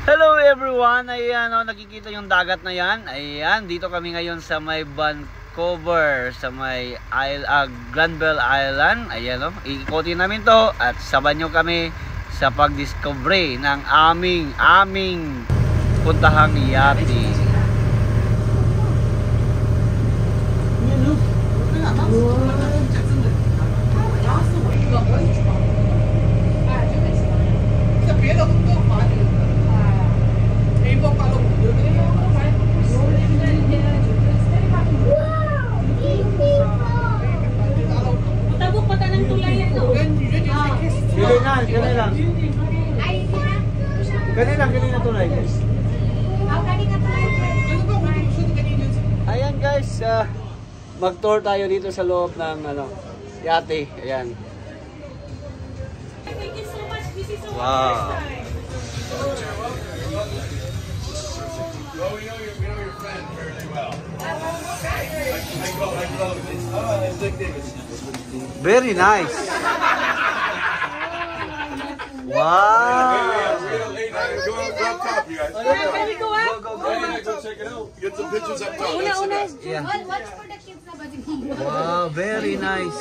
Hello everyone! Ayan o, nakikita yung dagat na yan. Ayan, dito kami ngayon sa may Vancouver, sa may Granville Island. Ayan o, iikotin namin to at saban nyo kami sa pag-discovery ng aming puntahang yati. Ganyan tulay. Ayan guys, mag-tour tayo dito sa loob ng yate. Ayan. Thank you so much. This is so wow. Well, we know your friend fairly well. I Dick Davis. Very nice. Wow. Go up top, you guys. Can we go up? Go check it out. Get some pictures up top. Yeah. Watch for the kids na ba? Wow, very nice.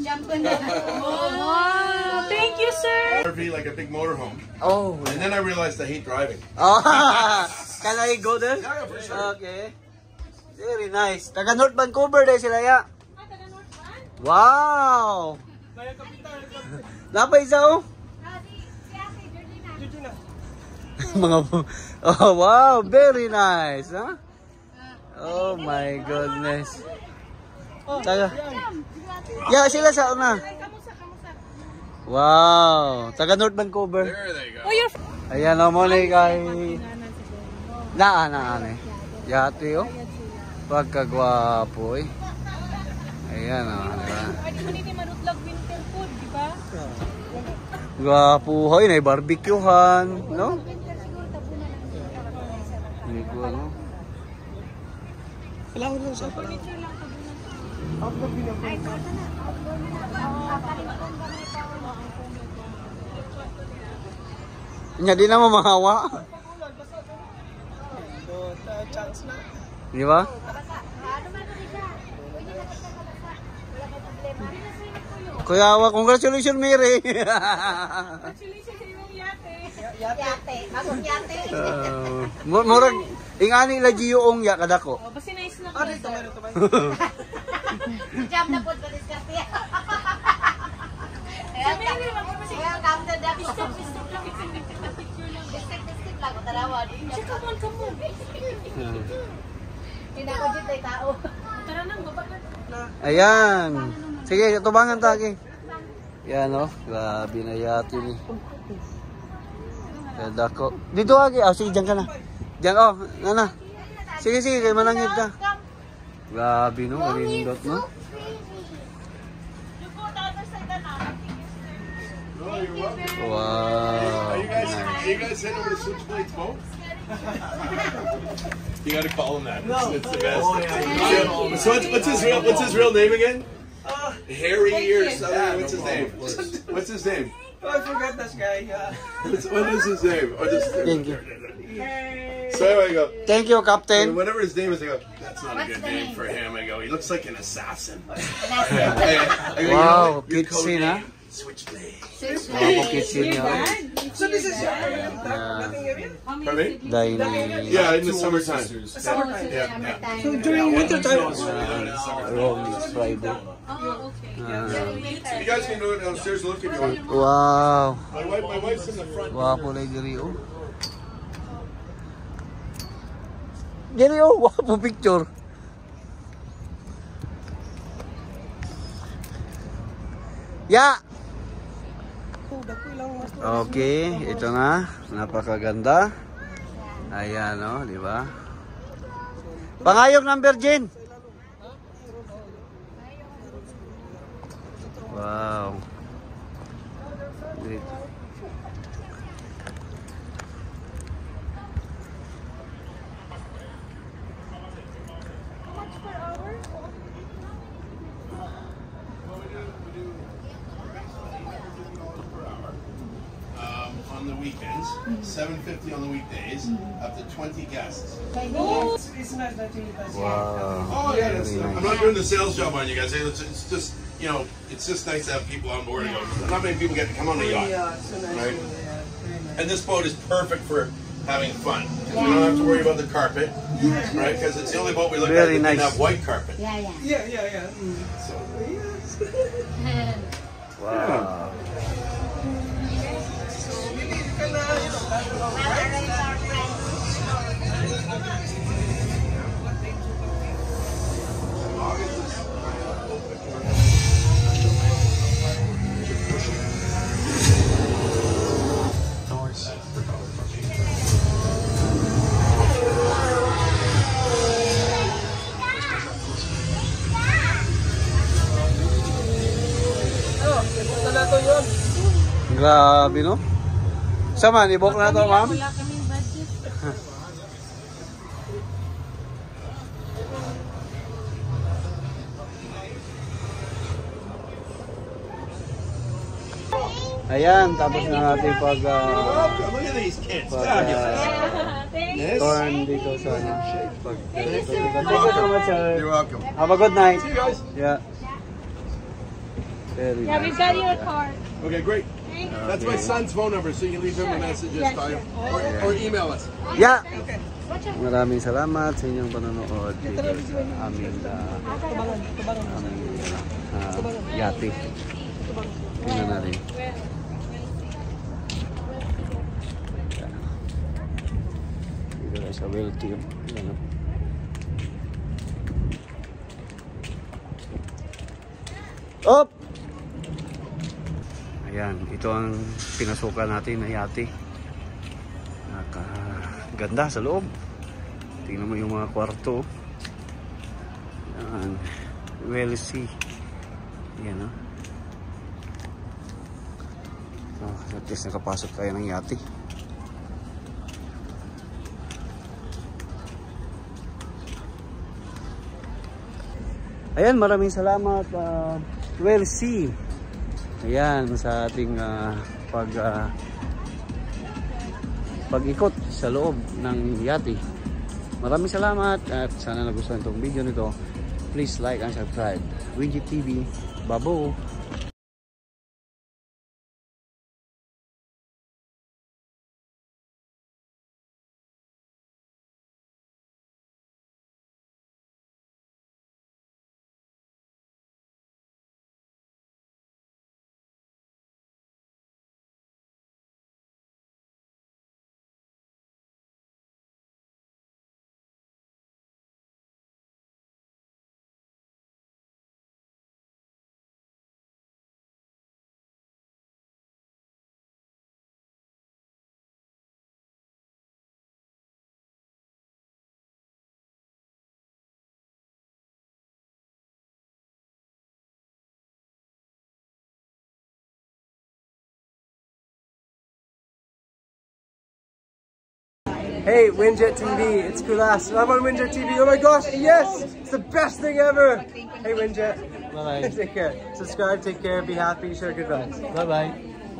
Jump on the Wow. Thank you, sir. RV like a big motorhome. Oh. And then I realized I hate driving. Oh. Can I go there? Yeah, for sure. Okay. Very nice. Taga North Vancouver din sila ya. Wow. Napay isa oh. Mga oh wow, very nice, huh? Oh my goodness. Taga. Yeah, sila sa una. Wow, taga North Vancouver. There they go. Oh, you're... Ayan o mo ni kay naan eh. Yati oh. Pagkagwapo eh. Ayan o. Pwede mo nito marutlag winter food, di ba? Gwapo hoy, na barbecuehan, no? Hindi ko ano. Nya di na mo mahawa. Di ba? Kuya, congratulations Mary. Congratulations sa iyong yate. Yate. Bagong yate. Murag ingani la giyoong ya kadako. Oh, basta nice na ko. Jam na po sa diskarte. Sabi niyo naman kung kasi Welcome to the stop lang. Picture lang. Bisik lang ko tarawa. Check up on ka mo. Pinakudit ay tao. Tara nang baba na. Ayan. Sige, tubangan tagi. Yan oh, grabe na yati ni. Kadako. Dito agi, sige diyan ka na. Diyan oh, nana. Sige kay manangit ka. Grabe no, kalindot no. Wow. Are you guys heading over to Switchblade's boat? You gotta call him that. It's the best. Oh, yeah. So what's his real name again? Harry or something. What's his name? What's his name? Oh, I forgot this guy. What is his name? Or just, Thank you. so anyway, I go. Thank you, Captain. Whatever his name is, I go. That's not a good name for him. I go. He looks like an assassin. I go, Wow, your good code scene, name? huh? Switchblade. Wow, kitchen niya. So this is your nothing area? Pardon me? Dining. Yeah, in the summertime. Summertime. Yeah. So during winter time. Wrong is Friday. Oh, okay. You guys can go downstairs and look if you want. Wow. My wife's in the front. Wapo na diri oh. Diri oh, wapo picture. Ya. Okay, ito na. Napakaganda. Ayan oh, di ba? Pangayog ng Virgin. Wow. Great. On the weekends. $7.50 on the weekdays, up to 20 guests. It's nice that you guys Oh yeah, that's, I'm not doing the sales job on you guys. It's just, you know, it's just nice to have people on board. And go, not many people get to come on the yacht. Yeah, so nice. Right? Yeah, very nice. And this boat is perfect for having fun. We don't have to worry about the carpet, right? Because it's the only boat we look at that Very nice. can have white carpet. Yeah. Yeah. So, Yes. Wow. So, maybe you can, talk about rides. Grabe, no? Sama, i-book na to, ma'am? Wala kaming budget. Ayan, tapos na natin pag welcome. Look at these kids. Fabulous. Yes. turn dito sa ano. Thank you so much, sir. You're welcome. Have a good night. See you guys. Yeah. Very Yeah, nice. we've got your card. Okay, great. That's my son's phone number, so you can leave him a message this time. Or email us. Yeah. Maraming salamat sa inyong panonood dito sa aming yate. Tingnan natin. Dito tayo sa whale team. Ayan, oh. Op! Ayan, ito ang pinasukan natin na yate. Ganda sa loob. Tingnan mo yung mga kwarto. Ayan. Well see. Ayan, oh. At least nakapasok tayo ng yate. Ayan, maraming salamat. Well see. Ayan, sa ating pag-ikot sa loob ng yate. Maraming salamat at sana nagustuhan itong video nito. Please like and subscribe. Wingy TV. Babo! Hey, Winjet TV, it's Kulas. I'm on Winjet TV. Oh my gosh, yes! It's the best thing ever! Hey, Winjet. Bye-bye. Take care. Subscribe, take care, be happy, share good vibes. Bye-bye.